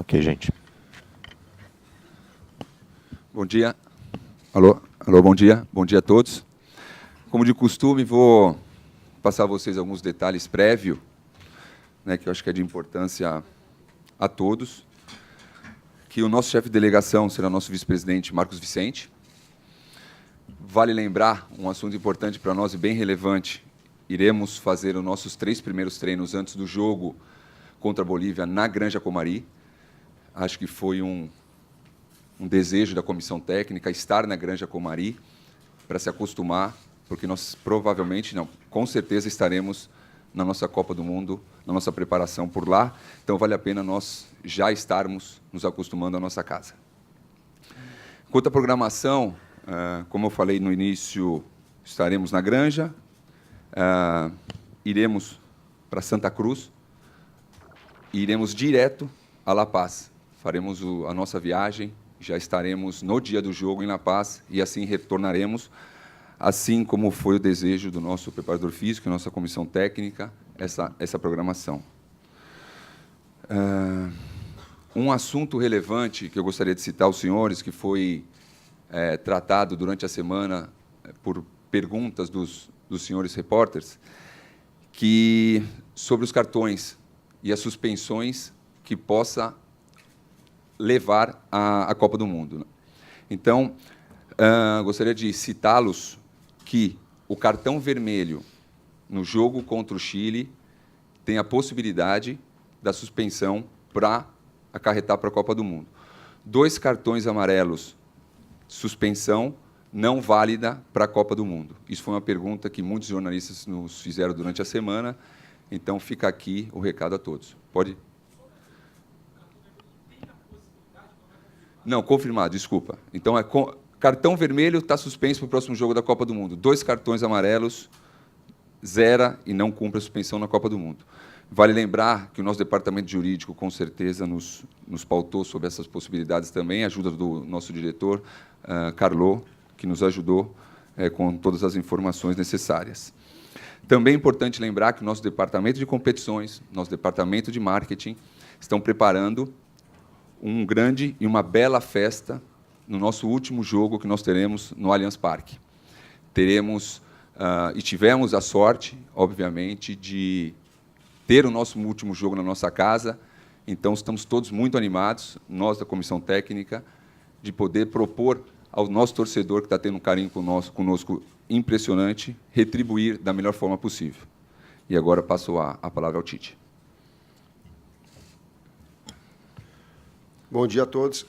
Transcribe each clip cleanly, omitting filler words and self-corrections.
Ok, gente. Bom dia. Alô, bom dia. Bom dia a todos. Como de costume, vou passar a vocês alguns detalhes prévios, né, que eu acho que é de importância a todos. Que o nosso chefe de delegação será nosso vice-presidente, Marcos Vicente. Vale lembrar, um assunto importante para nós e bem relevante, iremos fazer os nossos 3 primeiros treinos antes do jogo contra a Bolívia na Granja Comari. Acho que foi um desejo da comissão técnica estar na Granja Comari para se acostumar, porque nós provavelmente, não, com certeza estaremos na nossa Copa do Mundo, na nossa preparação por lá. Então, vale a pena nós já estarmos nos acostumando à nossa casa. Quanto à programação, como eu falei no início, estaremos na Granja, iremos para Santa Cruz e iremos direto a La Paz. Faremos a nossa viagem, já estaremos no dia do jogo em La Paz e assim retornaremos, assim como foi o desejo do nosso preparador físico e nossa comissão técnica, essa programação. Um assunto relevante que eu gostaria de citar aos senhores, que foi tratado durante a semana por perguntas dos senhores repórteres, que sobre os cartões e as suspensões que possa levar à Copa do Mundo. Então, gostaria de citá-los que o cartão vermelho no jogo contra o Chile tem a possibilidade da suspensão para acarretar para a Copa do Mundo. 2 cartões amarelos, suspensão não válida para a Copa do Mundo. Isso foi uma pergunta que muitos jornalistas nos fizeram durante a semana, então fica aqui o recado a todos. Pode? Não, confirmado, desculpa. Então, cartão vermelho está suspenso para o próximo jogo da Copa do Mundo. 2 cartões amarelos, zera e não cumpre a suspensão na Copa do Mundo. Vale lembrar que o nosso departamento jurídico, com certeza, nos pautou sobre essas possibilidades também, a ajuda do nosso diretor, Carlo, que nos ajudou com todas as informações necessárias. Também é importante lembrar que o nosso departamento de competições, nosso departamento de marketing, estão preparando um grande e uma bela festa no nosso último jogo que nós teremos no Allianz Parque. Teremos, e tivemos a sorte, obviamente, de ter o nosso último jogo na nossa casa, então estamos todos muito animados, nós da comissão técnica, de poder propor ao nosso torcedor, que está tendo um carinho conosco impressionante, retribuir da melhor forma possível. E agora passo a palavra ao Tite. Bom dia a todos.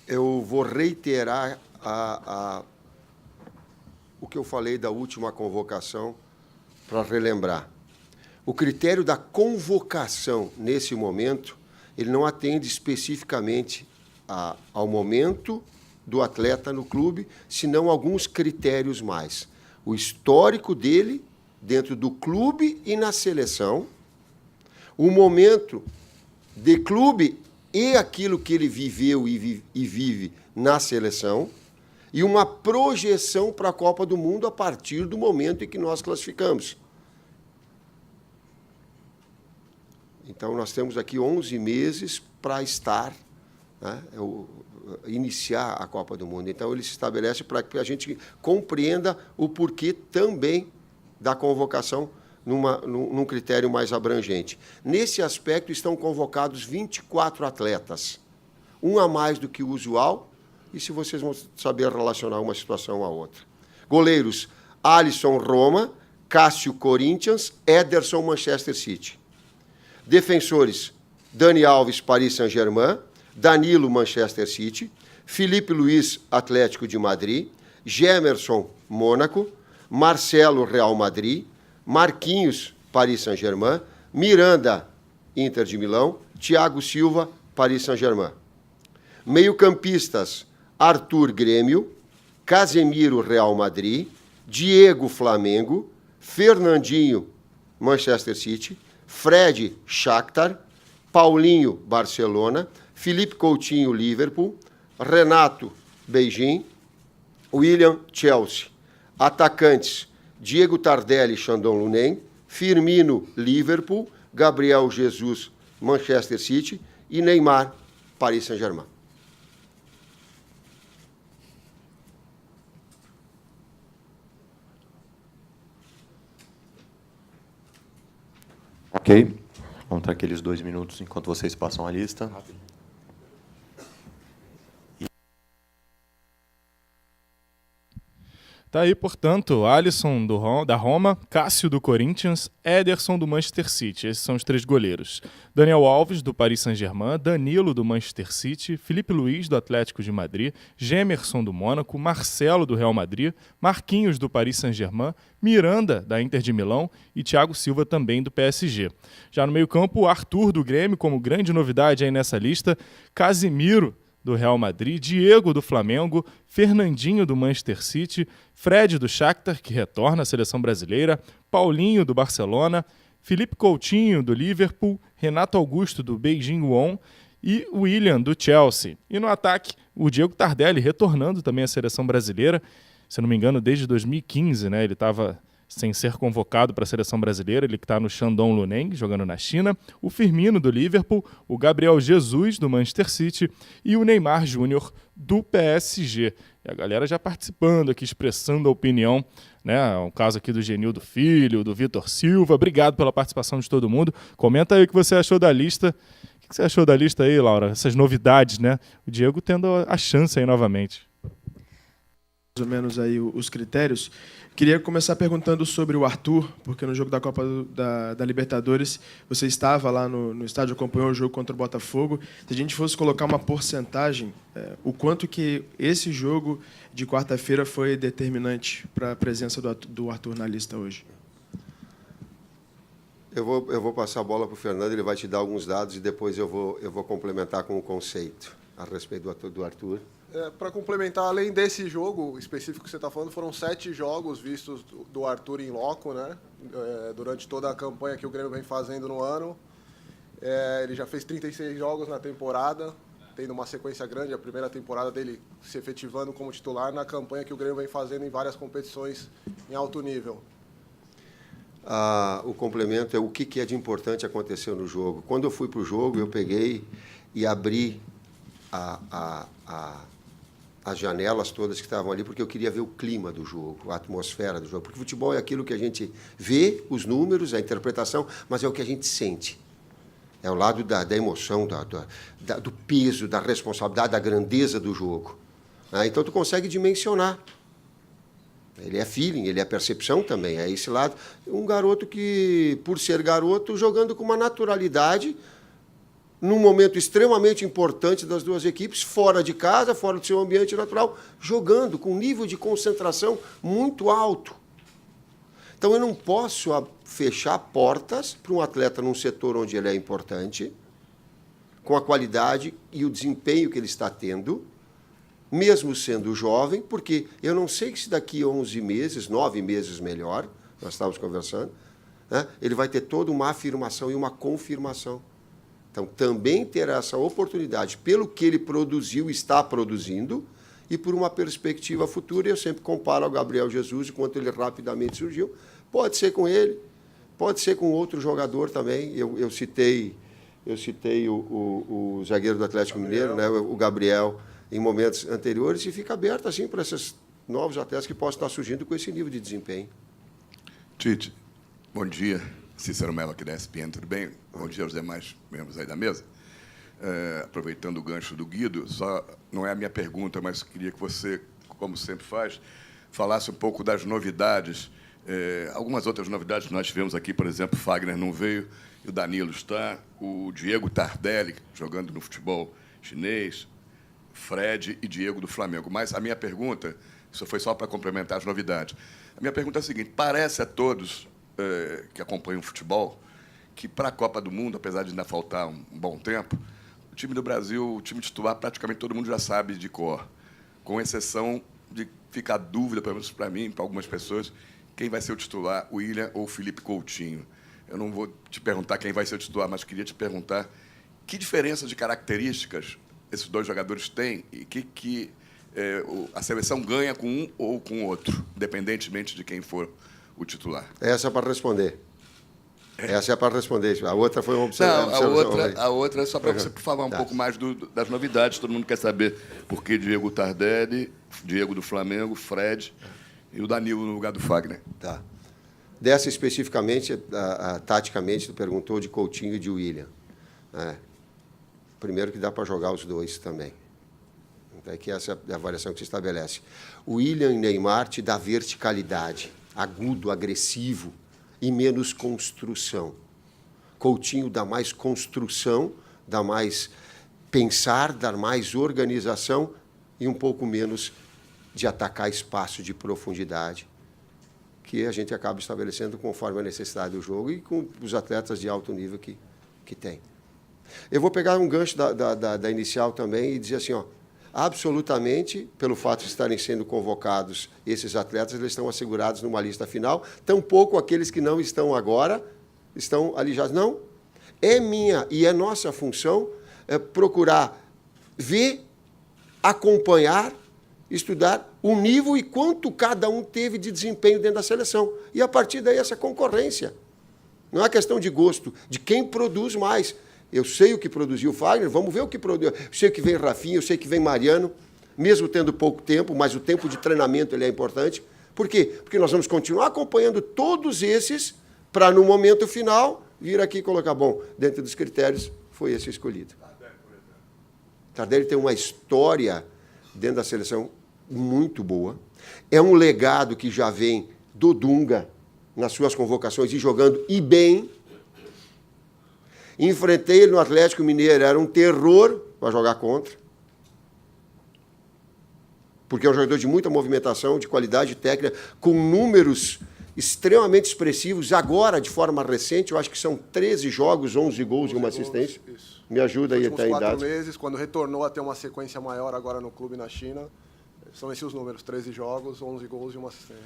Eu vou reiterar o que eu falei da última convocação para relembrar. O critério da convocação, nesse momento, ele não atende especificamente ao momento do atleta no clube, senão alguns critérios mais. O histórico dele dentro do clube e na seleção, o momento de clube e aquilo que ele viveu e vive na seleção, e uma projeção para a Copa do Mundo a partir do momento em que nós classificamos. Então, nós temos aqui 11 meses para estar, né, iniciar a Copa do Mundo. Então, ele se estabelece para que a gente compreenda o porquê também da convocação num critério mais abrangente. Nesse aspecto, estão convocados 24 atletas, um a mais do que o usual, e se vocês vão saber relacionar uma situação à outra. Goleiros: Alisson, Roma; Cássio, Corinthians; Ederson, Manchester City. Defensores: Dani Alves, Paris Saint-Germain; Danilo, Manchester City; Felipe Luiz, Atlético de Madrid; Gemerson, Mônaco; Marcelo, Real Madrid; Marquinhos, Paris Saint-Germain; Miranda, Inter de Milão; Thiago Silva, Paris Saint-Germain. Meio-campistas: Arthur, Grêmio; Casemiro, Real Madrid; Diego, Flamengo; Fernandinho, Manchester City; Fred, Shakhtar; Paulinho, Barcelona; Felipe Coutinho, Liverpool; Renato, Beijing; William, Chelsea. Atacantes: Diego Tardelli, Shandong Luneng; Firmino, Liverpool; Gabriel Jesus, Manchester City; e Neymar, Paris Saint-Germain. Ok. Vamos ter aqueles 2 minutos enquanto vocês passam a lista. Tá aí, portanto, Alisson da Roma, Cássio do Corinthians, Ederson do Manchester City. Esses são os 3 goleiros. Daniel Alves, do Paris Saint-Germain, Danilo, do Manchester City, Felipe Luiz, do Atlético de Madrid, Gemerson, do Mônaco, Marcelo, do Real Madrid, Marquinhos, do Paris Saint-Germain, Miranda, da Inter de Milão e Thiago Silva, também do PSG. Já no meio-campo, Arthur, do Grêmio, como grande novidade aí nessa lista, Casimiro, do Real Madrid, Diego, do Flamengo, Fernandinho, do Manchester City, Fred, do Shakhtar, que retorna à seleção brasileira, Paulinho, do Barcelona, Felipe Coutinho, do Liverpool, Renato Augusto, do Beijing Won e William, do Chelsea. E no ataque, o Diego Tardelli, retornando também à seleção brasileira, se não me engano, desde 2015, né? Ele estava sem ser convocado para a seleção brasileira, ele que está no Shandong Luneng, jogando na China, o Firmino, do Liverpool, o Gabriel Jesus, do Manchester City, e o Neymar Júnior, do PSG. E a galera já participando aqui, expressando a opinião, né? O caso aqui do Genildo Filho, do Vitor Silva. Obrigado pela participação de todo mundo. Comenta aí o que você achou da lista. O que você achou da lista aí, Laura? Essas novidades, né? O Diego tendo a chance aí novamente. Mais ou menos aí os critérios. Queria começar perguntando sobre o Arthur, porque no jogo da Copa da Libertadores você estava lá no estádio, acompanhou o jogo contra o Botafogo. Se a gente fosse colocar uma porcentagem, o quanto que esse jogo de quarta-feira foi determinante para a presença do Arthur na lista hoje? Eu vou passar a bola para o Fernando, ele vai te dar alguns dados e depois eu vou complementar com o conceito a respeito do Arthur. Para complementar, além desse jogo específico que você está falando, foram 7 jogos vistos do Arthur em loco, né? Durante toda a campanha que o Grêmio vem fazendo no ano. Ele já fez 36 jogos na temporada, tendo uma sequência grande, a primeira temporada dele se efetivando como titular na campanha que o Grêmio vem fazendo em várias competições em alto nível. O complemento é o que é de importante aconteceu no jogo. Quando eu fui para o jogo, eu peguei e abri as janelas todas que estavam ali, porque eu queria ver o clima do jogo, a atmosfera do jogo. Porque futebol é aquilo que a gente vê, os números, a interpretação, mas é o que a gente sente. É o lado da emoção, do peso, da responsabilidade, da grandeza do jogo. Então, tu consegue dimensionar. Ele é feeling, ele é percepção também, é esse lado. Um garoto que, por ser garoto, jogando com uma naturalidade, num momento extremamente importante das duas equipes, fora de casa, fora do seu ambiente natural, jogando com um nível de concentração muito alto. Então, eu não posso fechar portas para um atleta num setor onde ele é importante, com a qualidade e o desempenho que ele está tendo, mesmo sendo jovem, porque eu não sei se daqui a 11 meses, 9 meses melhor, nós estávamos conversando, né, ele vai ter toda uma afirmação e uma confirmação. Então, também ter essa oportunidade pelo que ele produziu, está produzindo, e por uma perspectiva futura, eu sempre comparo ao Gabriel Jesus, enquanto ele rapidamente surgiu. Pode ser com ele, pode ser com outro jogador também. Eu citei o zagueiro do Atlético Mineiro, né, o Gabriel, em momentos anteriores, e fica aberto assim, para esses novos atletas que possam estar surgindo com esse nível de desempenho. Tite, bom dia. Cícero Mello aqui da ESPN, tudo bem? Bom dia aos demais membros aí da mesa. Aproveitando o gancho do Guido, só não é a minha pergunta, mas queria que você, como sempre faz, falasse um pouco das novidades. Algumas outras novidades que nós tivemos aqui, por exemplo, o Fagner não veio, e o Danilo está, o Diego Tardelli, jogando no futebol chinês, Fred e Diego do Flamengo. Mas a minha pergunta, isso foi só para complementar as novidades. A minha pergunta é a seguinte: parece a todos que acompanham o futebol que para a Copa do Mundo, apesar de ainda faltar um bom tempo, o time do Brasil, o time titular, praticamente todo mundo já sabe de cor, com exceção de ficar dúvida, pelo menos para mim, para algumas pessoas, quem vai ser o titular, o William ou o Felipe Coutinho. Eu não vou te perguntar quem vai ser o titular, mas queria te perguntar que diferença de características esses dois jogadores têm e que a seleção ganha com um ou com o outro, independentemente de quem for o titular. Essa é para responder. Essa é para responder. A outra foi uma Não, observação. a outra é só para você falar um Tá. pouco mais das novidades. Todo mundo quer saber por que Diego Tardelli, Diego do Flamengo, Fred e o Danilo no lugar do Fagner. Tá. Dessa especificamente, taticamente, tu perguntou de Coutinho e de William. Primeiro que dá para jogar os dois também. É que essa é a avaliação que se estabelece. O William e Neymar te dá verticalidade, agudo, agressivo e menos construção. Coutinho dá mais construção, dá mais pensar, dá mais organização e um pouco menos de atacar espaço de profundidade, que a gente acaba estabelecendo conforme a necessidade do jogo e com os atletas de alto nível que tem. Eu vou pegar um gancho da inicial também e dizer assim, absolutamente, pelo fato de estarem sendo convocados esses atletas, eles estão assegurados numa lista final, tampouco aqueles que não estão agora estão alijados. Não, é minha e é nossa função procurar ver, acompanhar, estudar o nível e quanto cada um teve de desempenho dentro da seleção. E, a partir daí, essa concorrência. Não é questão de gosto, de quem produz mais. Eu sei o que produziu o Fagner, vamos ver o que produziu. Eu sei que vem Rafinha, eu sei que vem Mariano, mesmo tendo pouco tempo, mas o tempo de treinamento ele é importante. Por quê? Porque nós vamos continuar acompanhando todos esses para, no momento final, vir aqui e colocar, bom, dentro dos critérios, foi esse escolhido. Tardelli tem uma história dentro da seleção muito boa. É um legado que já vem do Dunga nas suas convocações e jogando e bem. Enfrentei ele no Atlético Mineiro, era um terror para jogar contra. Porque é um jogador de muita movimentação, de qualidade técnica, com números extremamente expressivos. Agora, de forma recente, eu acho que são 13 jogos, 11 gols e uma assistência. Isso. Me ajuda aí Nos até em últimos 4 dados. meses, quando retornou a ter uma sequência maior agora no clube na China, são esses os números, 13 jogos, 11 gols e uma assistência.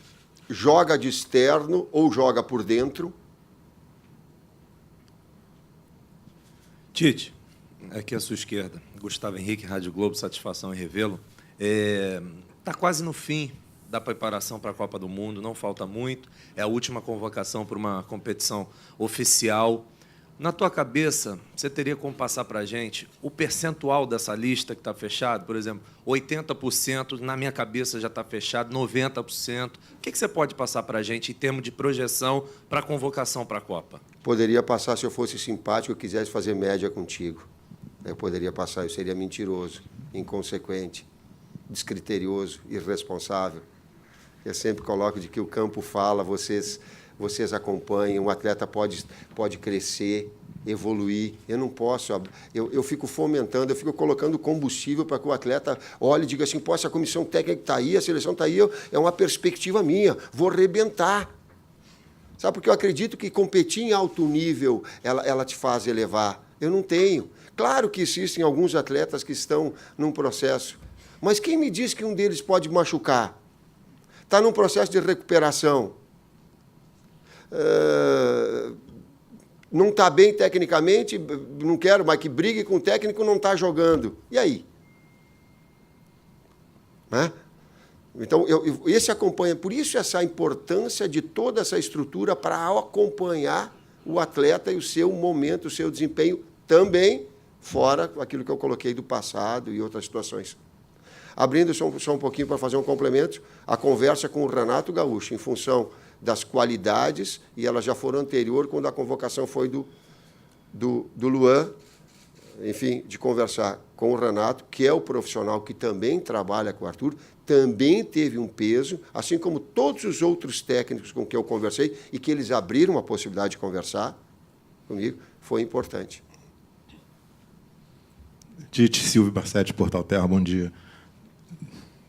Joga de externo ou joga por dentro. Tite, aqui à sua esquerda, Gustavo Henrique, Rádio Globo, satisfação em revê-lo. Está quase no fim da preparação para a Copa do Mundo, não falta muito, é a última convocação para uma competição oficial. Na tua cabeça, você teria como passar para a gente o percentual dessa lista que está fechado? Por exemplo, 80%, na minha cabeça já está fechado, 90%. O que você pode passar para a gente em termos de projeção para a convocação para a Copa? Poderia passar se eu fosse simpático e quisesse fazer média contigo. Eu poderia passar, eu seria mentiroso, inconsequente, descriterioso, irresponsável. Eu sempre coloco de que o campo fala, vocês acompanham, o atleta pode crescer, evoluir. Eu não posso, eu fico fomentando, eu fico colocando combustível para que o atleta olhe e diga assim, pô, essa comissão técnica está aí, a seleção está aí, é uma perspectiva minha, vou arrebentar. Sabe, porque eu acredito que competir em alto nível, ela te faz elevar. Eu não tenho. Claro que existem alguns atletas que estão num processo, mas quem me diz que um deles pode machucar? Está num processo de recuperação. Não está bem tecnicamente, não quero, mas que brigue com o técnico, não está jogando. E aí? Né? Então, esse acompanha, por isso essa importância de toda essa estrutura para acompanhar o atleta e o seu momento, o seu desempenho também, fora aquilo que eu coloquei do passado e outras situações. Abrindo só um pouquinho para fazer um complemento, a conversa com o Renato Gaúcho, em função das qualidades, e elas já foram anterior quando a convocação foi do Luan, enfim, de conversar com o Renato, que é o profissional que também trabalha com o Arthur, também teve um peso, assim como todos os outros técnicos com quem eu conversei, e que eles abriram a possibilidade de conversar comigo, foi importante. Tite, Silvio Barsetti, Portal Terra, bom dia.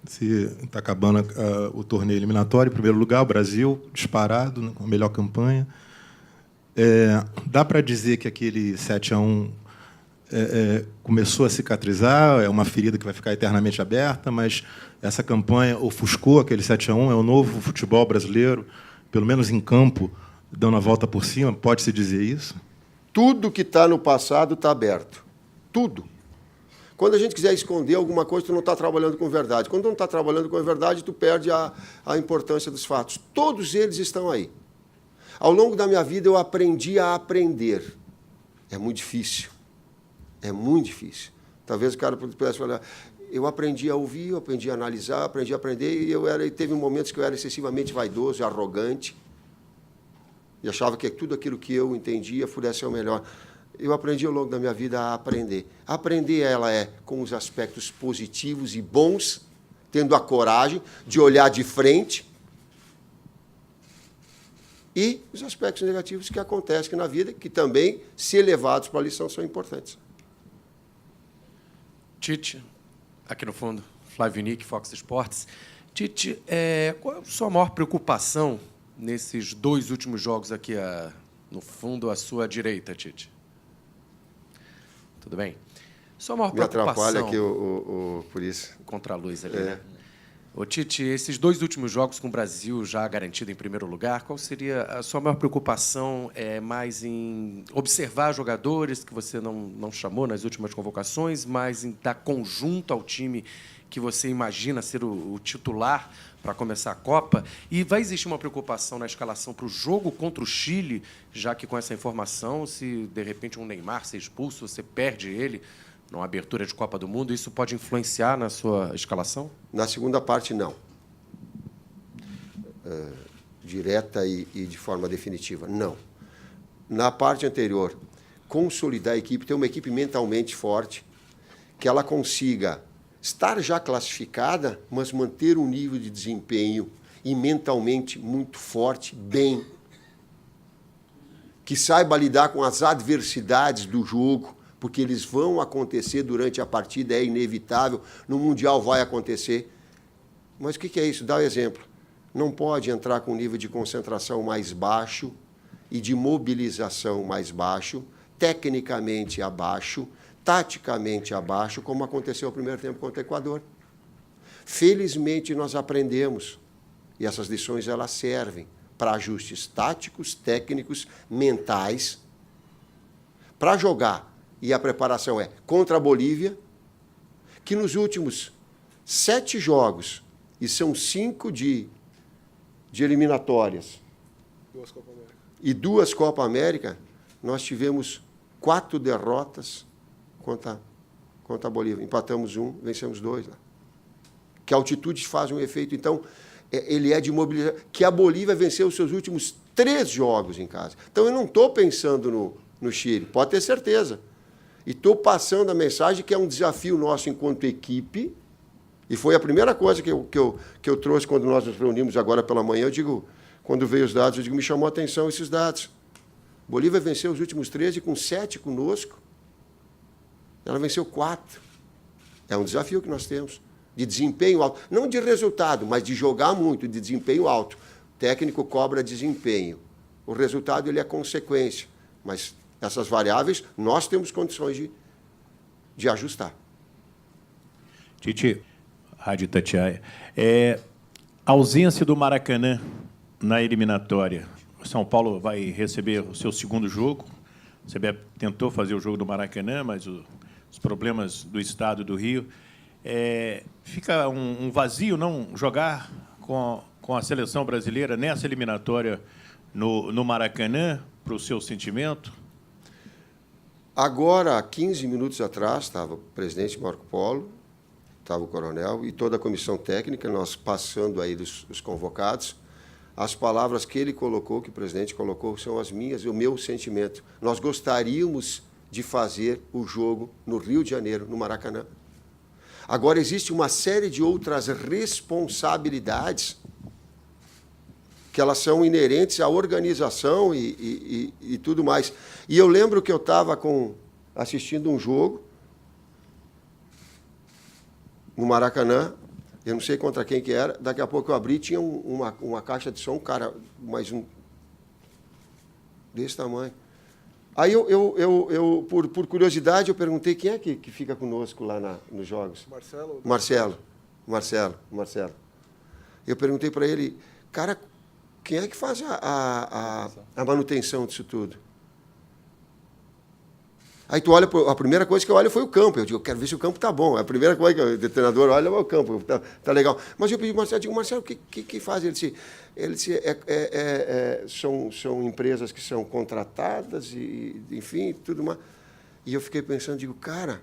Se está acabando o torneio eliminatório, em primeiro lugar, o Brasil, disparado, com a melhor campanha. Dá para dizer que aquele 7-1 começou a cicatrizar, é uma ferida que vai ficar eternamente aberta, mas essa campanha ofuscou aquele 7-1, é o novo futebol brasileiro, pelo menos em campo, dando a volta por cima, pode-se dizer isso? Tudo que está no passado está aberto. Tudo. Quando a gente quiser esconder alguma coisa, tu não está trabalhando com verdade. Quando não está trabalhando com a verdade, tu perde a importância dos fatos. Todos eles estão aí. Ao longo da minha vida, eu aprendi a aprender. É muito difícil. É muito difícil. Talvez o cara pudesse falar, eu aprendi a ouvir, eu aprendi a analisar, aprendi a aprender, e teve momentos que eu era excessivamente vaidoso, arrogante, e achava que tudo aquilo que eu entendia pudesse ser o melhor. Eu aprendi ao longo da minha vida a aprender. Aprender, ela é com os aspectos positivos e bons, tendo a coragem de olhar de frente, e os aspectos negativos que acontecem na vida, que também, se elevados para a lição, são importantes. Tite, aqui no fundo, Flávio Nick, Fox Sports. Tite, qual é a sua maior preocupação nesses 2 últimos jogos aqui, no fundo, à sua direita, Tite? Tudo bem? Sua maior preocupação... Me atrapalha aqui por isso. Contra a luz ali, né? Ô, Tite, esses 2 últimos jogos com o Brasil já garantido em primeiro lugar, qual seria a sua maior preocupação? Mais em observar jogadores que você não chamou nas últimas convocações, mais em dar conjunto ao time que você imagina ser o titular para começar a Copa? E vai existir uma preocupação na escalação para o jogo contra o Chile, já que com essa informação, se de repente um Neymar ser expulso, você perde ele numa abertura de Copa do Mundo, isso pode influenciar na sua escalação? Na segunda parte, não. Direta e de forma definitiva, não. Na parte anterior, consolidar a equipe, ter uma equipe mentalmente forte, que ela consiga estar já classificada, mas manter um nível de desempenho e mentalmente muito forte, bem. Que saiba lidar com as adversidades do jogo, porque eles vão acontecer durante a partida, é inevitável, no Mundial vai acontecer. Mas o que é isso? Dá um exemplo. Não pode entrar com um nível de concentração mais baixo e de mobilização mais baixo, tecnicamente abaixo, taticamente abaixo, como aconteceu no primeiro tempo contra o Equador. Felizmente, nós aprendemos, e essas lições elas servem para ajustes táticos, técnicos, mentais, para jogar. E a preparação é contra a Bolívia, que nos últimos 7 jogos, e são 5 de eliminatórias, 2 Copa América. E 2 Copa América, nós tivemos 4 derrotas contra a Bolívia. Empatamos 1, vencemos 2. Lá. Que a altitude faz um efeito, então, ele é de mobilização. Que a Bolívia venceu os seus últimos 3 jogos em casa. Então, eu não estou pensando no Chile, pode ter certeza. E estou passando a mensagem que é um desafio nosso enquanto equipe, e foi a primeira coisa que eu trouxe quando nós nos reunimos agora pela manhã. Eu digo, quando veio os dados, eu digo, me chamou a atenção esses dados. Bolívia venceu os últimos 13 com 7 conosco. Ela venceu 4. É um desafio que nós temos, de desempenho alto. Não de resultado, mas de jogar muito, de desempenho alto. O técnico cobra desempenho. O resultado ele é consequência, mas essas variáveis, nós temos condições de ajustar. Tite, Rádio Itatiaia, ausência do Maracanã na eliminatória. O São Paulo vai receber o seu segundo jogo. O CBF tentou fazer o jogo do Maracanã, mas os problemas do estado do Rio. Fica um vazio não jogar com a seleção brasileira nessa eliminatória no Maracanã, para o seu sentimento? Agora, 15 minutos atrás, estava o presidente Marco Polo, estava o coronel e toda a comissão técnica, nós passando aí os convocados. As palavras que ele colocou, que o presidente colocou, são as minhas, o meu sentimento. Nós gostaríamos de fazer o jogo no Rio de Janeiro, no Maracanã. Agora, existe uma série de outras responsabilidades que elas são inerentes à organização e tudo mais. E eu lembro que eu estava assistindo um jogo no Maracanã, eu não sei contra quem que era, daqui a pouco eu abri, tinha uma caixa de som, cara, mais desse tamanho. Aí por curiosidade, eu perguntei quem é que fica conosco lá nos jogos. Marcelo. Eu perguntei para ele, cara, quem é que faz a manutenção disso tudo? Aí tu olha, a primeira coisa que eu olho foi o campo. Eu digo, eu quero ver se o campo está bom. A primeira coisa que o treinador olha é o campo, tá legal. Mas eu pedi para o Marcelo, digo, Marcelo, o que faz? Ele disse são empresas que são contratadas, e, enfim, tudo mais. E eu fiquei pensando, digo, cara,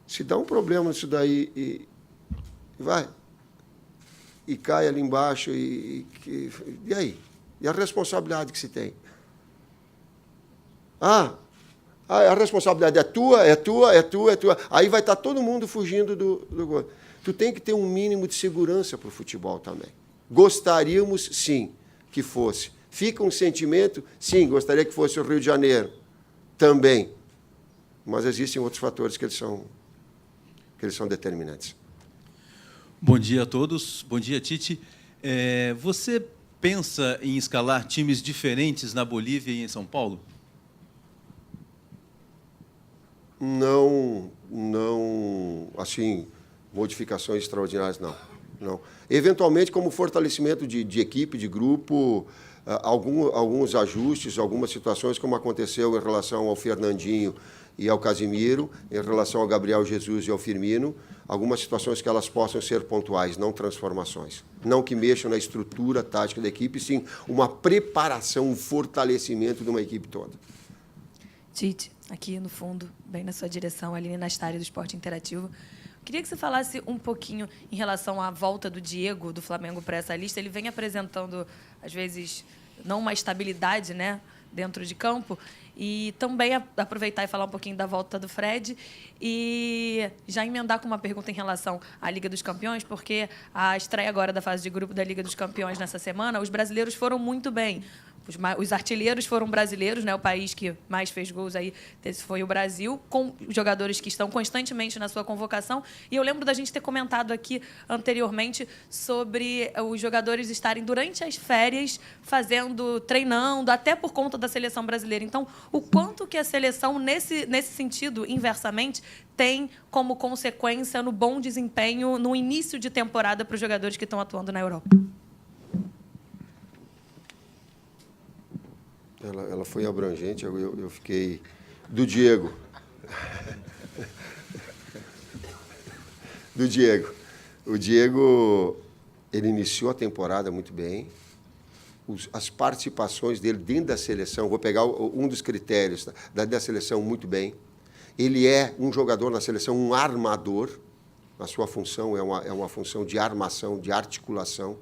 se dá um problema nisso daí e vai, e cai ali embaixo, e aí? E a responsabilidade que se tem? A responsabilidade é tua. Aí vai estar todo mundo fugindo do gol. Tu tem que ter um mínimo de segurança para o futebol também. Gostaríamos, sim, que fosse. Fica um sentimento, sim, gostaria que fosse o Rio de Janeiro. Também. Mas existem outros fatores que eles são determinantes. Bom dia a todos. Bom dia, Tite. Você pensa em escalar times diferentes na Bolívia e em São Paulo? Não, assim, modificações extraordinárias, não. Eventualmente, como fortalecimento de equipe, de grupo, alguns ajustes, algumas situações, como aconteceu em relação ao Fernandinho e ao Casimiro, em relação ao Gabriel Jesus e ao Firmino, algumas situações que elas possam ser pontuais, não transformações. Não que mexam na estrutura tática da equipe, sim uma preparação, um fortalecimento de uma equipe toda. Tite, aqui no fundo, bem na sua direção, ali na área do Esporte Interativo. Queria que você falasse um pouquinho em relação à volta do Diego, do Flamengo, para essa lista. Ele vem apresentando, às vezes, não uma estabilidade, né, dentro de campo. E também aproveitar e falar um pouquinho da volta do Fred e já emendar com uma pergunta em relação à Liga dos Campeões, porque a estreia agora da fase de grupo da Liga dos Campeões nessa semana, os brasileiros foram muito bem. Os artilheiros foram brasileiros, né? O país que mais fez gols aí foi o Brasil, com jogadores que estão constantemente na sua convocação. E eu lembro da gente ter comentado aqui anteriormente sobre os jogadores estarem durante as férias treinando, até por conta da seleção brasileira. Então, o quanto que a seleção, nesse sentido, inversamente, tem como consequência no bom desempenho no início de temporada para os jogadores que estão atuando na Europa? Ela foi abrangente, eu fiquei... Do Diego. Do Diego. O Diego, ele iniciou a temporada muito bem. As participações dele dentro da seleção, vou pegar um dos critérios da seleção muito bem. Ele é um jogador na seleção, um armador. A sua função é uma função de armação, de articulação,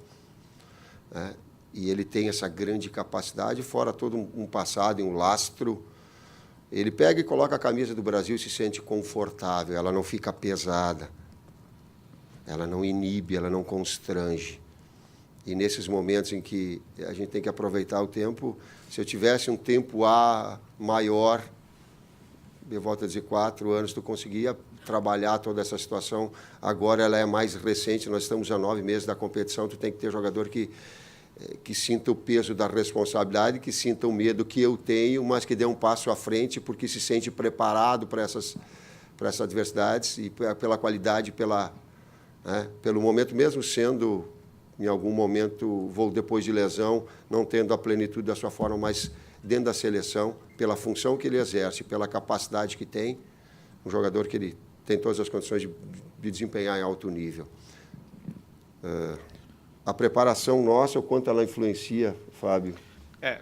né? E ele tem essa grande capacidade, fora todo um passado e um lastro. Ele pega e coloca a camisa do Brasil e se sente confortável, ela não fica pesada, ela não inibe, ela não constrange. E nesses momentos em que a gente tem que aproveitar o tempo, se eu tivesse um tempo maior, eu volto a dizer 4 anos, tu conseguia trabalhar toda essa situação. Agora ela é mais recente, nós estamos a 9 meses da competição, tu tem que ter jogador que sinta o peso da responsabilidade, que sinta o medo que eu tenho, mas que dê um passo à frente, porque se sente preparado para essas adversidades e pela qualidade, pelo momento, mesmo sendo, em algum momento, depois de lesão, não tendo a plenitude da sua forma, mas dentro da seleção, pela função que ele exerce, pela capacidade que tem, um jogador que ele tem todas as condições de desempenhar em alto nível. A preparação nossa, o quanto ela influencia, Fábio?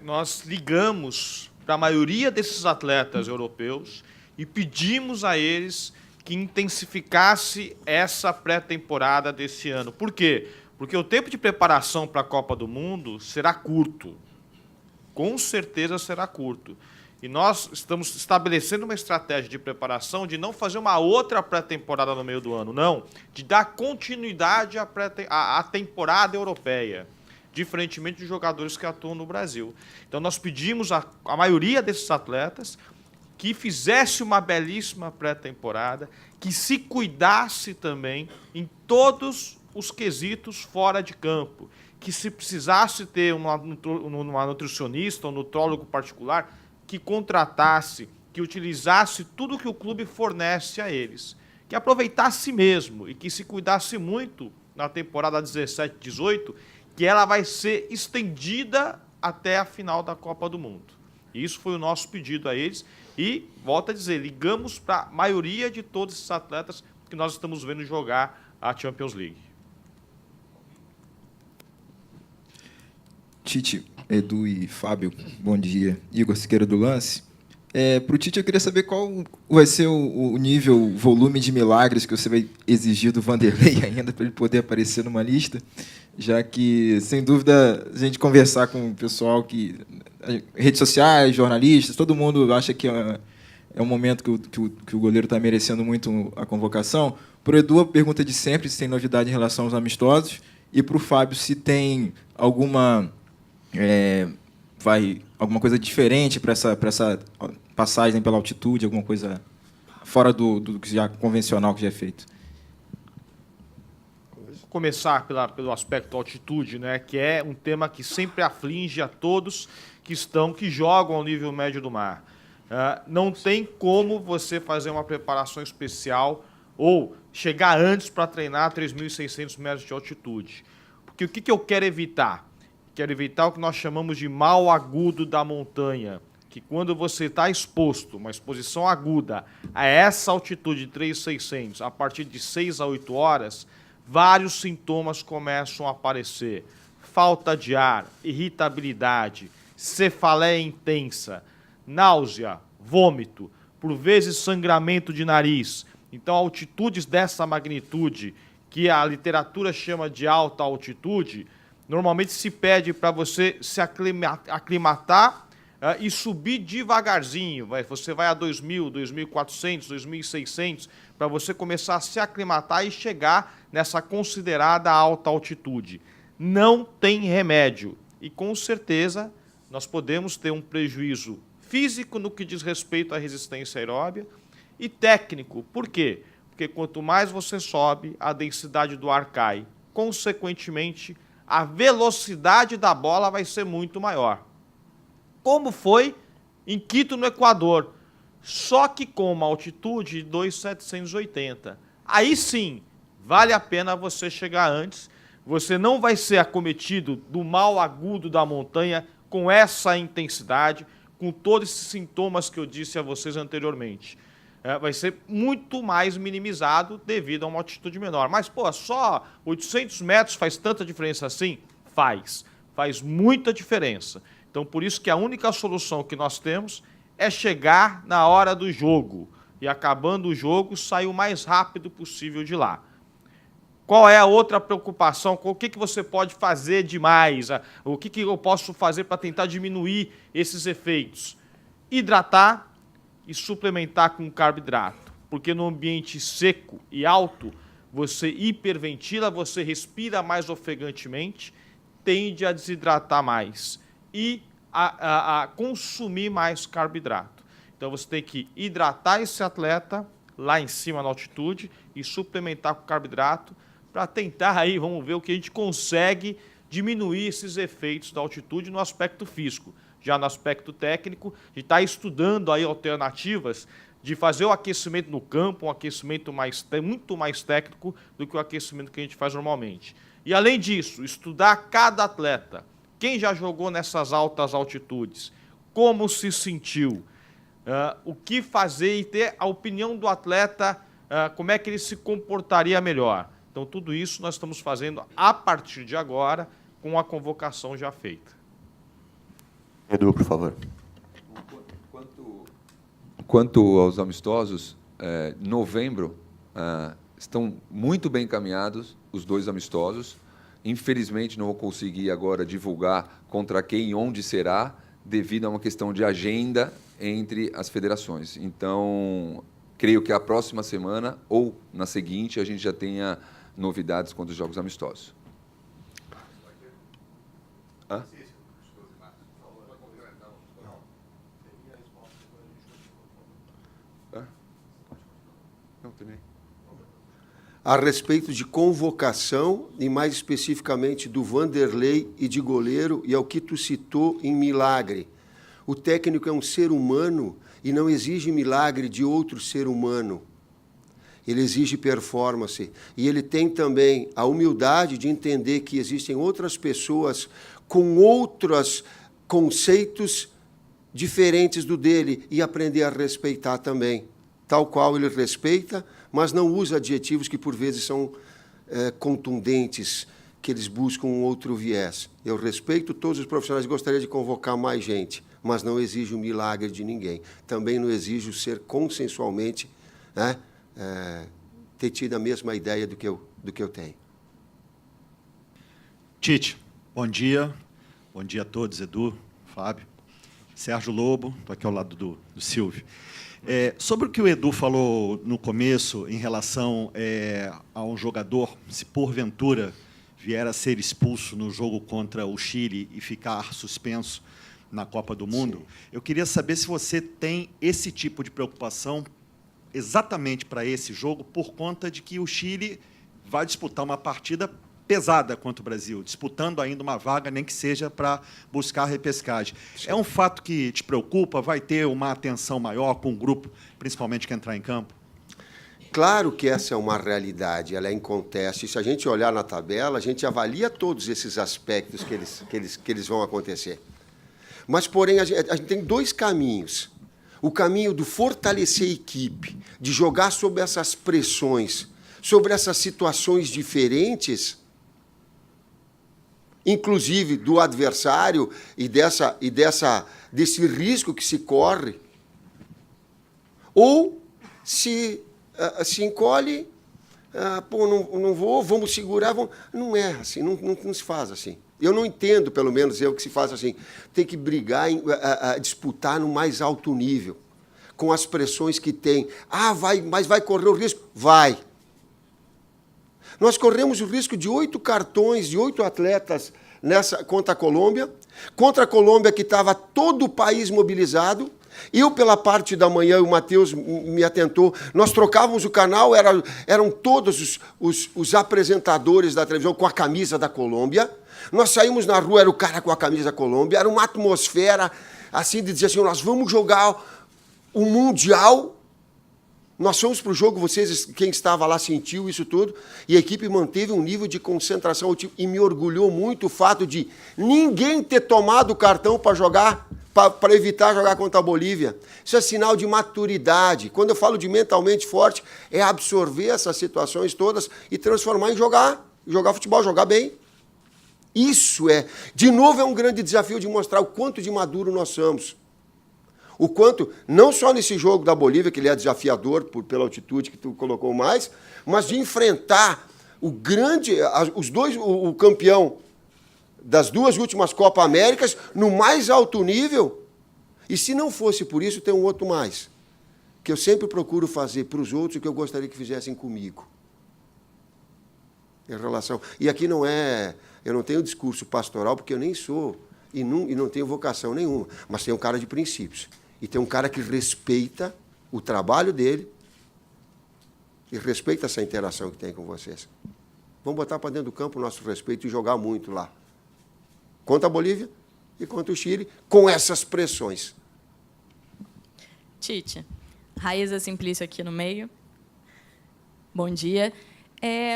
Nós ligamos para a maioria desses atletas europeus e pedimos a eles que intensificasse essa pré-temporada desse ano. Por quê? Porque o tempo de preparação para a Copa do Mundo será curto. Com certeza será curto. E nós estamos estabelecendo uma estratégia de preparação de não fazer uma outra pré-temporada no meio do ano, não. De dar continuidade à temporada europeia, diferentemente de jogadores que atuam no Brasil. Então, nós pedimos a maioria desses atletas que fizesse uma belíssima pré-temporada, que se cuidasse também em todos os quesitos fora de campo, que se precisasse ter uma nutricionista, um nutrólogo particular, que contratasse, que utilizasse tudo que o clube fornece a eles, que aproveitasse mesmo e que se cuidasse muito na temporada 17-18, que ela vai ser estendida até a final da Copa do Mundo. Isso foi o nosso pedido a eles. E, volto a dizer, ligamos para a maioria de todos esses atletas que nós estamos vendo jogar a Champions League. Tite, Edu e Fábio, bom dia. Igor Siqueira do Lance. Para o Tite, eu queria saber qual vai ser o nível, o volume de milagres que você vai exigir do Vanderlei ainda para ele poder aparecer numa lista, já que, sem dúvida, a gente conversar com o pessoal redes sociais, jornalistas, todo mundo acha que é um momento que o goleiro está merecendo muito a convocação. Para o Edu, a pergunta de sempre, se tem novidade em relação aos amistosos, e para o Fábio, se tem alguma coisa diferente para essa passagem pela altitude, alguma coisa fora do que já convencional que já é feito. Vou começar pelo aspecto altitude, né, que é um tema que sempre aflige a todos que jogam ao nível médio do mar. Não tem como você fazer uma preparação especial ou chegar antes para treinar 3.600 metros de altitude. Porque o que eu quero evitar? Quero evitar o que nós chamamos de mal agudo da montanha, que quando você está exposto, uma exposição aguda, a essa altitude de 3.600, a partir de 6 a 8 horas, vários sintomas começam a aparecer. Falta de ar, irritabilidade, cefaleia intensa, náusea, vômito, por vezes sangramento de nariz. Então, altitudes dessa magnitude, que a literatura chama de alta altitude, normalmente se pede para você se aclimatar e subir devagarzinho. Você vai a 2.000, 2.400, 2.600, para você começar a se aclimatar e chegar nessa considerada alta altitude. Não tem remédio. E, com certeza, nós podemos ter um prejuízo físico no que diz respeito à resistência aeróbia e técnico. Por quê? Porque quanto mais você sobe, a densidade do ar cai. Consequentemente, a velocidade da bola vai ser muito maior. Como foi em Quito, no Equador, só que com uma altitude de 2.780. Aí sim, vale a pena você chegar antes, você não vai ser acometido do mal agudo da montanha com essa intensidade, com todos esses sintomas que eu disse a vocês anteriormente. Vai ser muito mais minimizado devido a uma altitude menor. Mas, só 800 metros faz tanta diferença assim? Faz muita diferença. Então, por isso que a única solução que nós temos é chegar na hora do jogo. E, acabando o jogo, sair o mais rápido possível de lá. Qual é a outra preocupação? O que você pode fazer de mais? O que eu posso fazer para tentar diminuir esses efeitos? Hidratar e suplementar com carboidrato. Porque no ambiente seco e alto, você hiperventila, você respira mais ofegantemente, tende a desidratar mais e a consumir mais carboidrato. Então, você tem que hidratar esse atleta lá em cima na altitude e suplementar com carboidrato para tentar aí, vamos ver o que a gente consegue diminuir esses efeitos da altitude no aspecto físico. Já no aspecto técnico, a gente está estudando aí alternativas de fazer o aquecimento no campo, um aquecimento muito mais técnico do que o aquecimento que a gente faz normalmente. E, além disso, estudar cada atleta. Quem já jogou nessas altas altitudes? Como se sentiu? O que fazer e ter a opinião do atleta, como é que ele se comportaria melhor. Então, tudo isso nós estamos fazendo a partir de agora, com a convocação já feita. Edu, por favor. Quanto aos amistosos, novembro estão muito bem encaminhados os 2 amistosos. Infelizmente, não vou conseguir agora divulgar contra quem e onde será, devido a uma questão de agenda entre as federações. Então, creio que a próxima semana ou na seguinte a gente já tenha novidades quanto aos jogos amistosos. Hã? Não, também. A respeito de convocação, e mais especificamente do Vanderlei e de goleiro, e ao que tu citou em milagre. O técnico é um ser humano e não exige milagre de outro ser humano. Ele exige performance. E ele tem também a humildade de entender que existem outras pessoas com outros conceitos diferentes do dele e aprender a respeitar também, tal qual ele respeita, mas não usa adjetivos que, por vezes, são contundentes, que eles buscam um outro viés. Eu respeito todos os profissionais, gostaria de convocar mais gente, mas não exijo um milagre de ninguém. Também não exijo ser consensualmente, né, ter tido a mesma ideia do que eu tenho. Tite, bom dia. Bom dia a todos, Edu, Fábio. Sérgio Lobo, estou aqui ao lado do Silvio. Sobre o que o Edu falou no começo, em relação a um jogador, se porventura vier a ser expulso no jogo contra o Chile e ficar suspenso na Copa do Mundo, eu queria saber se você tem esse tipo de preocupação exatamente para esse jogo, por conta de que o Chile vai disputar uma partida pesada contra o Brasil, disputando ainda uma vaga, nem que seja para buscar a repescagem. É um fato que te preocupa? Vai ter uma atenção maior com o grupo, principalmente que entrar em campo? Claro que essa é uma realidade, ela é inconteste. Se a gente olhar na tabela, a gente avalia todos esses aspectos que eles vão acontecer. Mas, porém, a gente tem dois caminhos. O caminho do fortalecer a equipe, de jogar sob essas pressões, sobre essas situações diferentes, inclusive do adversário e desse risco que se corre, ou se encolhe, não vou, vamos segurar, não é assim, não se faz assim. Eu não entendo, pelo menos eu, que se faz assim. Tem que brigar, disputar no mais alto nível, com as pressões que tem. Mas vai correr o risco? Vai. Nós corremos o risco de 8 cartões, de 8 atletas contra a Colômbia. Contra a Colômbia, que estava todo o país mobilizado. Eu, pela parte da manhã, o Matheus me atentou, nós trocávamos o canal, eram todos os apresentadores da televisão com a camisa da Colômbia. Nós saímos na rua, era o cara com a camisa da Colômbia, era uma atmosfera assim de dizer assim, nós vamos jogar o Mundial. Nós fomos para o jogo, quem estava lá sentiu isso tudo, e a equipe manteve um nível de concentração, e me orgulhou muito o fato de ninguém ter tomado o cartão para jogar, para evitar jogar contra a Bolívia. Isso é sinal de maturidade. Quando eu falo de mentalmente forte, é absorver essas situações todas e transformar em jogar futebol, jogar bem. Isso de novo, é um grande desafio de mostrar o quanto de maduro nós somos. O quanto, não só nesse jogo da Bolívia, que ele é desafiador pela altitude que tu colocou mais, mas de enfrentar o campeão das 2 últimas Copa Américas no mais alto nível. E se não fosse por isso, tem um outro mais, que eu sempre procuro fazer para os outros o que eu gostaria que fizessem comigo. Em relação... E aqui eu não tenho discurso pastoral, porque eu nem sou, e não tenho vocação nenhuma, mas tenho um cara de princípios. E tem um cara que respeita o trabalho dele e respeita essa interação que tem com vocês. Vamos botar para dentro do campo o nosso respeito e jogar muito lá. Contra a Bolívia e contra o Chile, com essas pressões. Tite, Raíza Simplício aqui no meio. Bom dia.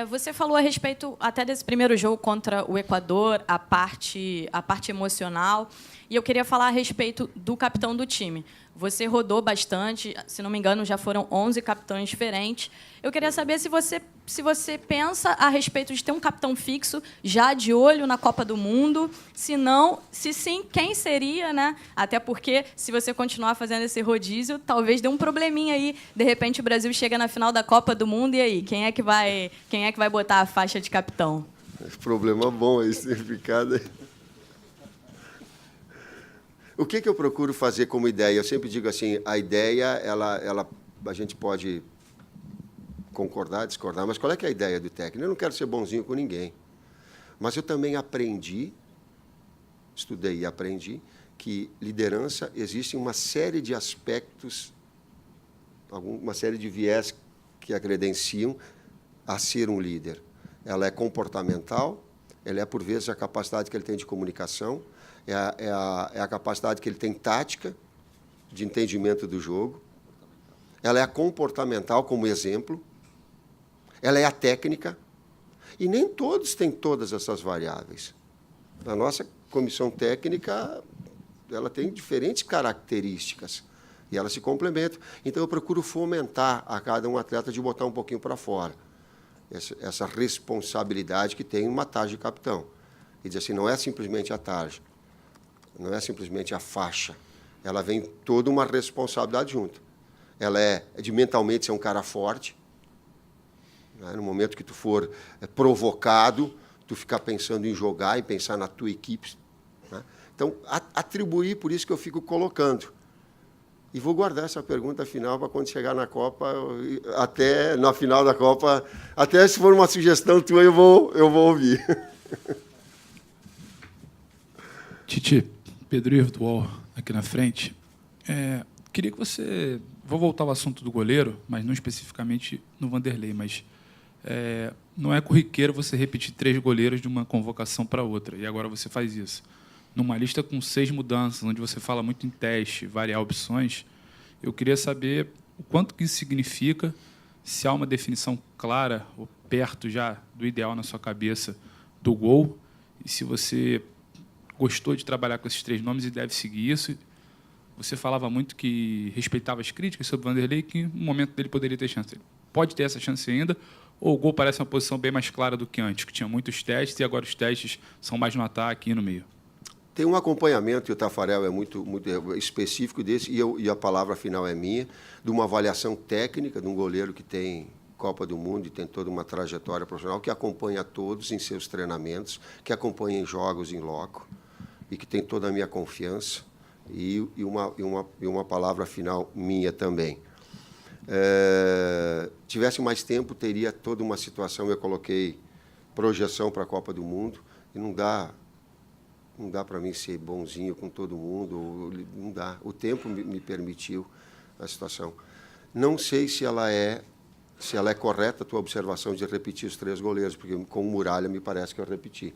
Você falou a respeito até desse primeiro jogo contra o Equador, a parte emocional, e eu queria falar a respeito do capitão do time. Você rodou bastante, se não me engano, já foram 11 capitães diferentes. Eu queria saber se você pensa a respeito de ter um capitão fixo já de olho na Copa do Mundo. Se não, se sim, quem seria, né? Até porque, se você continuar fazendo esse rodízio, talvez dê um probleminha aí. De repente, o Brasil chega na final da Copa do Mundo, e aí? Quem é que vai botar a faixa de capitão? Problema bom aí, significado. O que eu procuro fazer como ideia? Eu sempre digo assim, a ideia, a gente pode concordar, discordar, mas qual é que é a ideia do técnico? Eu não quero ser bonzinho com ninguém. Mas eu também estudei e aprendi, que liderança existe uma série de aspectos, uma série de viés que a credenciam a ser um líder. Ela é comportamental, ela é, por vezes, a capacidade que ele tem de comunicação, é a capacidade que ele tem tática, de entendimento do jogo, ela é a comportamental como exemplo, ela é a técnica, e nem todos têm todas essas variáveis. A nossa comissão técnica ela tem diferentes características e elas se complementam. Então, eu procuro fomentar a cada um atleta de botar um pouquinho para fora essa responsabilidade que tem uma tarja de capitão. E dizer assim, não é simplesmente a tarja, não é simplesmente a faixa, ela vem toda uma responsabilidade junto. Ela é de mentalmente ser um cara forte, né? No momento que tu for provocado, tu ficar pensando em jogar e pensar na tua equipe, né? Então, atribuir, por isso que eu fico colocando. E vou guardar essa pergunta final para quando chegar na Copa, até na final da Copa, até se for uma sugestão tua, eu vou ouvir. Tite, Pedro Virtual aqui na frente. Queria que você... Vou voltar ao assunto do goleiro, mas não especificamente no Vanderlei, mas não é corriqueiro você repetir 3 goleiros de uma convocação para outra, e agora você faz isso. Numa lista com 6 mudanças, onde você fala muito em teste, variar opções, eu queria saber o quanto que isso significa, se há uma definição clara, ou perto já do ideal na sua cabeça, do gol, e se você gostou de trabalhar com esses 3 nomes e deve seguir isso. Você falava muito que respeitava as críticas sobre o Vanderlei, que no momento dele poderia ter chance. Ele pode ter essa chance ainda, ou o gol parece uma posição bem mais clara do que antes, que tinha muitos testes e agora os testes são mais no ataque e no meio? Tem um acompanhamento, e o Tafarel é muito específico desse, e a palavra final é minha, de uma avaliação técnica de um goleiro que tem Copa do Mundo e tem toda uma trajetória profissional, que acompanha todos em seus treinamentos, que acompanha em jogos em loco, e que tem toda a minha confiança, e uma palavra final minha também. Tivesse mais tempo, teria toda uma situação, eu coloquei projeção para a Copa do Mundo, e não dá para mim ser bonzinho com todo mundo, não dá. O tempo me permitiu a situação. Não sei se ela é correta a tua observação de repetir os 3 goleiros, porque com o Muralha me parece que eu repeti.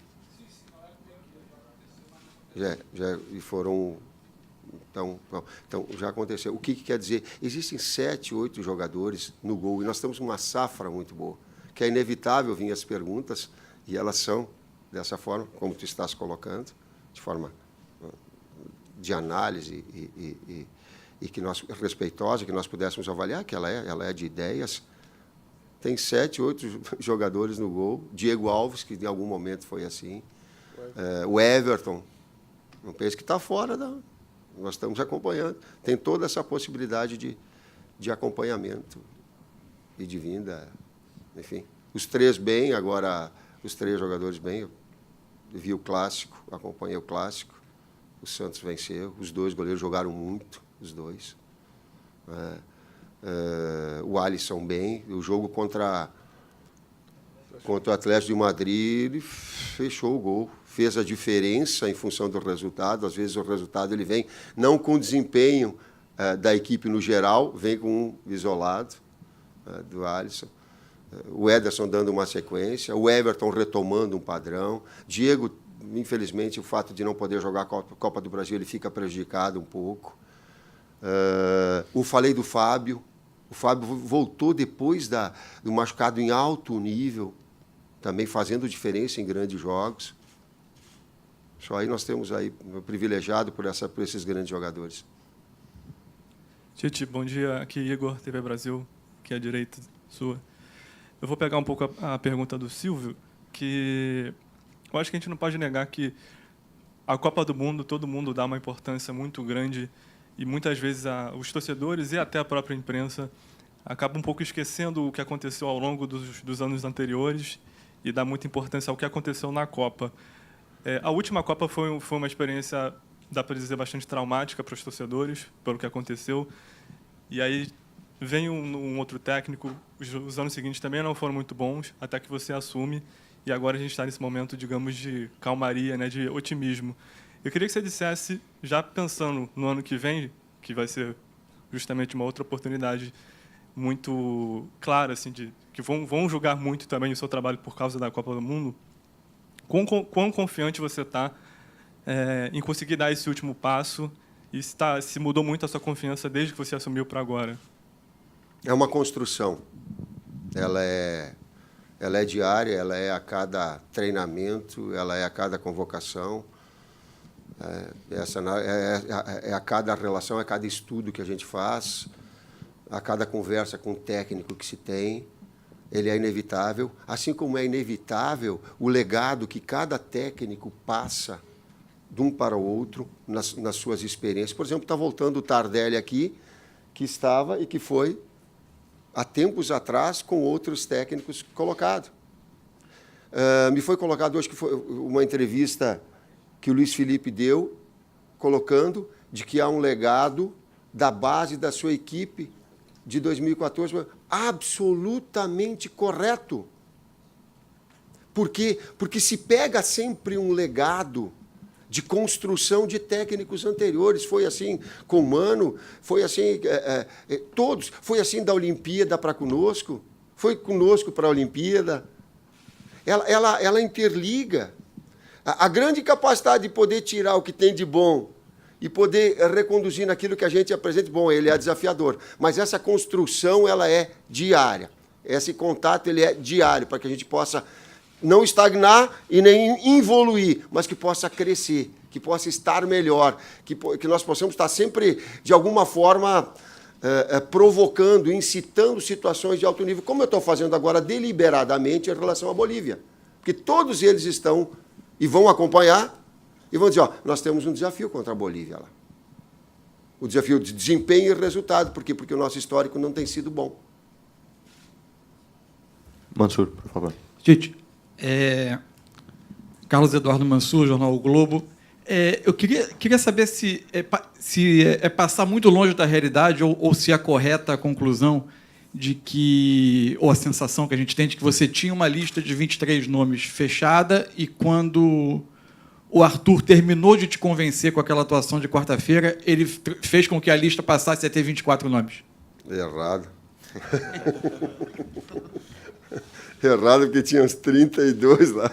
E foram... Então, já aconteceu. O que quer dizer? Existem 7, 8 jogadores no gol, e nós temos uma safra muito boa, que é inevitável vir as perguntas, e elas são dessa forma, como tu estás colocando, de forma de análise e que nós, respeitosa, que nós pudéssemos avaliar, que ela é de ideias. Tem 7, 8 jogadores no gol. Diego Alves, que em algum momento foi assim. O Everton, não pense que está fora nós estamos acompanhando. Tem toda essa possibilidade de acompanhamento e de vinda. Enfim, os 3 bem, agora os 3 jogadores bem. Eu vi o Clássico, acompanhei o Clássico. O Santos venceu. Os 2 goleiros jogaram muito, os 2. O Alisson bem. O jogo contra o Atlético de Madrid, ele fechou o gol. Fez a diferença em função do resultado. Às vezes o resultado ele vem não com o desempenho da equipe no geral, vem com um isolado do Alisson. O Ederson dando uma sequência, o Everton retomando um padrão. Diego, infelizmente, o fato de não poder jogar a Copa do Brasil, ele fica prejudicado um pouco. Falei do Fábio. O Fábio voltou depois do machucado em alto nível, também fazendo diferença em grandes jogos. Só aí nós temos aí privilegiado por esses grandes jogadores. Tite, bom dia. Aqui Igor, TV Brasil, que é a direita sua. Eu vou pegar um pouco a pergunta do Silvio, que eu acho que a gente não pode negar que a Copa do Mundo, todo mundo dá uma importância muito grande e muitas vezes os torcedores e até a própria imprensa acabam um pouco esquecendo o que aconteceu ao longo dos anos anteriores e dá muita importância ao que aconteceu na Copa. A última Copa foi uma experiência, dá para dizer, bastante traumática para os torcedores, pelo que aconteceu. E aí vem um outro técnico, os anos seguintes também não foram muito bons, até que você assume, e agora a gente está nesse momento, digamos, de calmaria, né, de otimismo. Eu queria que você dissesse, já pensando no ano que vem, que vai ser justamente uma outra oportunidade muito clara, assim, que vão julgar muito também o seu trabalho por causa da Copa do Mundo, quão confiante você está em conseguir dar esse último passo e se mudou muito a sua confiança desde que você assumiu para agora? É uma construção. Ela é diária, ela é a cada treinamento, ela é a cada convocação. Essa é a cada relação, a cada estudo que a gente faz, a cada conversa com o técnico que se tem, ele é inevitável, assim como é inevitável o legado que cada técnico passa de um para o outro nas suas experiências. Por exemplo, está voltando o Tardelli aqui, que estava e que foi, há tempos atrás, com outros técnicos colocado. Me foi colocado hoje que foi uma entrevista que o Luiz Felipe deu, colocando de que há um legado da base da sua equipe de 2014, absolutamente correto. Por quê? Porque se pega sempre um legado de construção de técnicos anteriores. Foi assim com o Mano, foi assim todos, foi assim da Olimpíada para conosco, foi conosco para a Olimpíada. Ela interliga. A grande capacidade de poder tirar o que tem de bom e poder reconduzir naquilo que a gente apresenta, bom, ele é desafiador, mas essa construção ela é diária. Esse contato ele é diário, para que a gente possa não estagnar e nem evoluir, mas que possa crescer, que possa estar melhor, que nós possamos estar sempre, de alguma forma, provocando, incitando situações de alto nível, como eu estou fazendo agora deliberadamente em relação à Bolívia. Porque todos eles estão e vão acompanhar e vão dizer, ó, nós temos um desafio contra a Bolívia lá. O desafio de desempenho e resultado. Por quê? Porque o nosso histórico não tem sido bom. Mansur, por favor. Tite, Carlos Eduardo Mansur, Jornal O Globo. Eu queria saber se é passar muito longe da realidade ou se é correta a conclusão de que, ou a sensação que a gente tem de que você tinha uma lista de 23 nomes fechada e quando o Arthur terminou de te convencer com aquela atuação de quarta-feira, ele fez com que a lista passasse a ter 24 nomes. Errado. Errado, porque tinha uns 32 lá.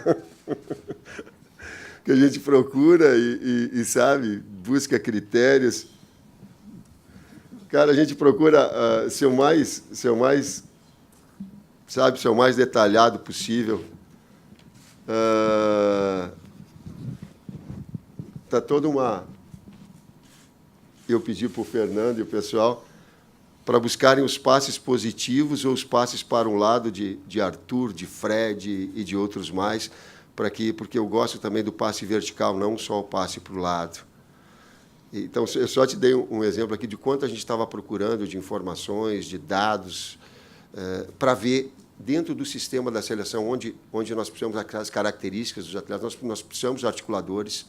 Que a gente procura e sabe, busca critérios. Cara, a gente procura ser o mais detalhado possível. Tá toda uma... Eu pedi para o Fernando e o pessoal para buscarem os passes positivos ou os passes para um lado de Arthur, de Fred e de outros mais, porque eu gosto também do passe vertical, não só o passe para o lado. Então, eu só te dei um exemplo aqui de quanto a gente estava procurando de informações, de dados, para ver, dentro do sistema da seleção, onde nós precisamos das características dos atletas, nós precisamos de articuladores,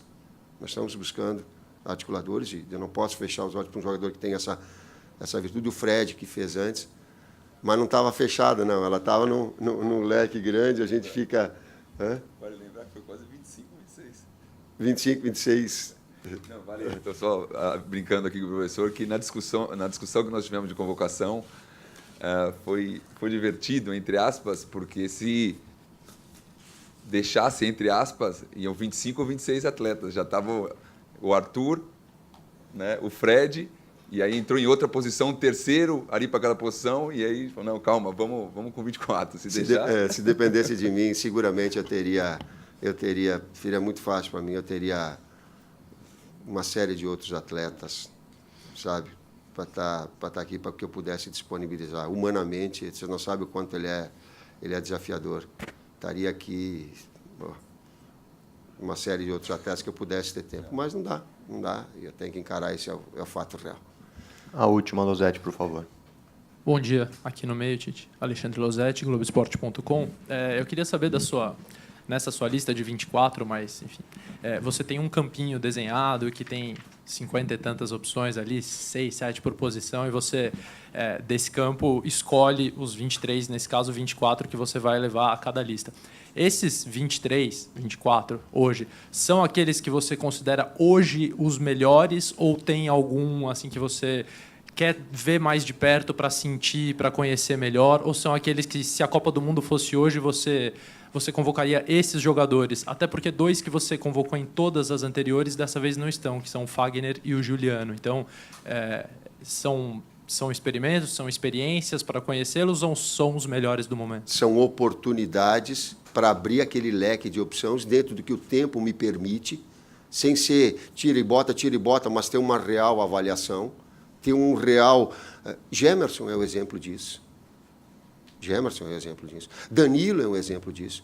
nós estamos buscando articuladores, e eu não posso fechar os olhos para um jogador que tem essa virtude, o Fred, que fez antes, mas não estava fechada, não, ela estava num leque grande, a gente fica... Vale lembrar que foi quase 25, 26. 25, 26... Não, vale. Estou só brincando aqui com o professor, que na discussão que nós tivemos de convocação foi divertido, entre aspas, porque se deixasse, entre aspas, iam 25 ou 26 atletas. Já estava o Arthur, né, o Fred, e aí entrou em outra posição, o terceiro ali para aquela posição, e aí falou, não, calma, vamos com 24. Se dependesse de mim, seguramente seria muito fácil para mim, eu teria uma série de outros atletas, sabe, para estar aqui, para que eu pudesse disponibilizar. Humanamente, você não sabe o quanto ele é desafiador. Estaria aqui uma série de outros atletas que eu pudesse ter tempo, mas não dá, eu tenho que encarar, esse é o fato real. A última, Losetti, por favor. Bom dia, aqui no meio, Tite. Alexandre Losetti, Globoesporte.com. Eu queria saber nessa sua lista de 24, mas, enfim, você tem um campinho desenhado que tem 50 e tantas opções ali, 6, 7 por posição, e você, desse campo, escolhe os 23, nesse caso 24, que você vai levar a cada lista. Esses 23, 24, hoje, são aqueles que você considera hoje os melhores, ou tem algum assim que você quer ver mais de perto para sentir, para conhecer melhor, ou são aqueles que, se a Copa do Mundo fosse hoje, você convocaria esses jogadores? Até porque 2 que você convocou em todas as anteriores, dessa vez não estão, que são o Fagner e o Juliano. Então, são experimentos, são experiências para conhecê-los, ou são os melhores do momento? São oportunidades para abrir aquele leque de opções dentro do que o tempo me permite, sem ser tira e bota, mas ter uma real avaliação, ter um real... Gemerson é o exemplo disso. Gemerson é o exemplo disso. Danilo é um exemplo disso.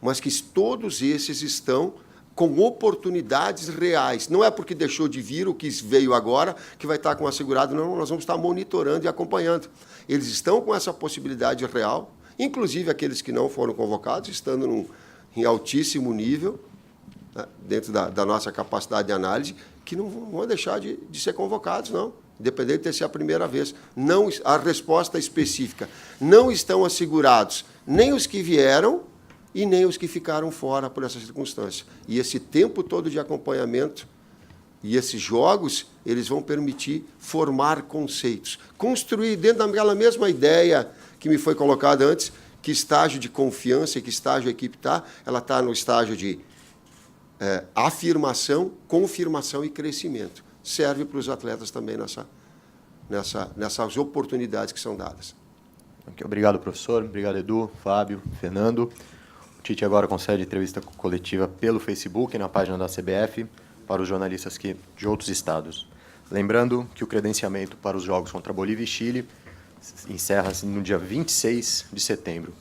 Mas que todos esses estão com oportunidades reais. Não é porque deixou de vir o que veio agora que vai estar com assegurado, não, nós vamos estar monitorando e acompanhando. Eles estão com essa possibilidade real, inclusive aqueles que não foram convocados, estando em altíssimo nível, né, dentro da nossa capacidade de análise, que não vão deixar de ser convocados, não, independente de ser a primeira vez. Não, a resposta específica, não estão assegurados nem os que vieram e nem os que ficaram fora por essa circunstância. E esse tempo todo de acompanhamento e esses jogos, eles vão permitir formar conceitos, construir dentro daquela mesma ideia que me foi colocada antes, que estágio de confiança e que estágio a equipe está, ela está no estágio de afirmação, confirmação e crescimento. Serve para os atletas também nessas oportunidades que são dadas. Obrigado, professor. Obrigado, Edu, Fábio, Fernando. O Tite agora concede entrevista coletiva pelo Facebook, na página da CBF, para os jornalistas de outros estados. Lembrando que o credenciamento para os jogos contra Bolívia e Chile encerra-se no dia 26 de setembro.